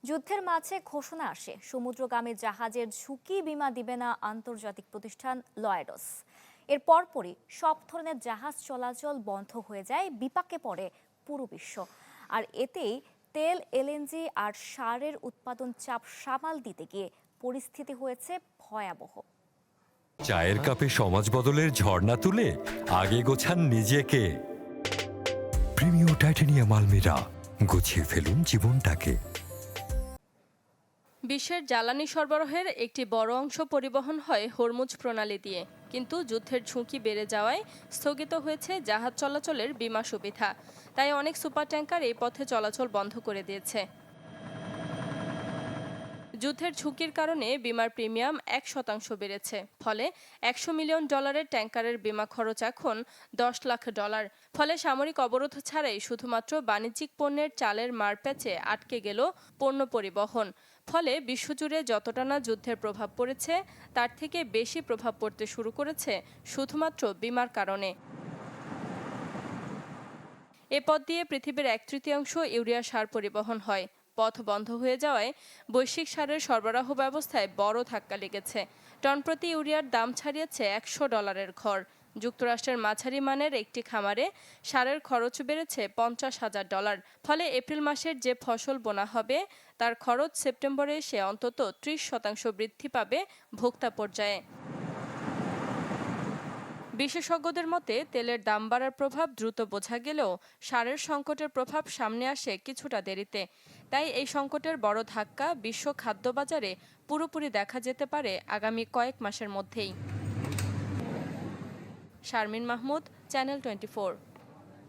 যুদ্ধের মাঝে ঘোষণা আসে সমুদ্রগামী জাহাজের ঝুঁকি বীমা দিবে না আন্তর্জাতিক প্রতিষ্ঠান লয়েডস। এর পরপরই সব ধরনের জাহাজ চলাচল বন্ধ হয়ে যায়, বিপাকে পড়ে পুরো বিশ্ব। আর এতেই তেল, এলএনজি আর সারের উৎপাদন চাপ সামাল দিতে গিয়ে পরিস্থিতি হয়েছে ভয়াবহ। চায়ের কাপে সমাজ বদলের ঝর্ণা তুলে আগে গোছান নিজেকে। প্রিমিয়াম টাইটানিয়াম আলমিরা, গুছিয়ে ফেলুন জীবনটাকে। বিশ্বের জ্বালানি সরবরাহের একটি বড় অংশ পরিবহন হয় হরমুজ প্রণালী দিয়ে, কিন্তু যুদ্ধের ঝুঁকি বেড়ে যাওয়ায় স্থগিত হয়েছে জাহাজ চলাচলের বীমা সুবিধা। তাই অনেক সুপার ট্যাঙ্কার এই পথে চলাচল বন্ধ করে দিয়েছে। যুদ্ধের ঝুঁকির কারণে বিমার প্রিমিয়াম 1% বেড়েছে। ফলে $100 মিলিয়ন ট্যাঙ্কারের বিমা খরচ এখন $10 লাখ। ফলে সামরিক অবরোধ ছাড়াই শুধুমাত্র বাণিজ্যিক পণ্যের চালের মারপ্যাচে আটকে গেল পণ্য পরিবহন। ফলে বিশ্বজুড়ে যতটা না যুদ্ধের প্রভাব পড়েছে, তার থেকে বেশি প্রভাব পড়তে শুরু করেছে শুধুমাত্র বিমার কারণে। এ পথ দিয়ে পৃথিবীর 1/3 ইউরিয়া সার পরিবহন হয়। পথ বন্ধ হয়ে যাওয়ায় বৈশ্বিক সারের সরবরাহ ব্যবস্থায় বড় ধাক্কা লেগেছে। টন প্রতি ইউরিয়ার দাম ছাড়িয়েছে $100 ঘর। যুক্তরাষ্ট্রের মাঝারি মানের একটি খামারে সারের খরচ বেড়েছে $50,000। ফলে এপ্রিল মাসের যে ফসল বোনা হবে, তার খরচ সেপ্টেম্বরে এসে অন্তত 30% বৃদ্ধি পাবে ভোক্তা পর্যায়ে। বিশেষজ্ঞদের মতে তেলের দাম বাড়ার প্রভাব দ্রুত বোঝা গেলেও সারের সংকটের প্রভাব সামনে আসে কিছুটা দেরিতে। তাই এই সংকটের বড় ধাক্কা বিশ্ব খাদ্য বাজারে পুরোপুরি দেখা যেতে পারে আগামী কয়েক মাসের মধ্যেই। শারমিন মাহমুদ, চ্যানেল 24।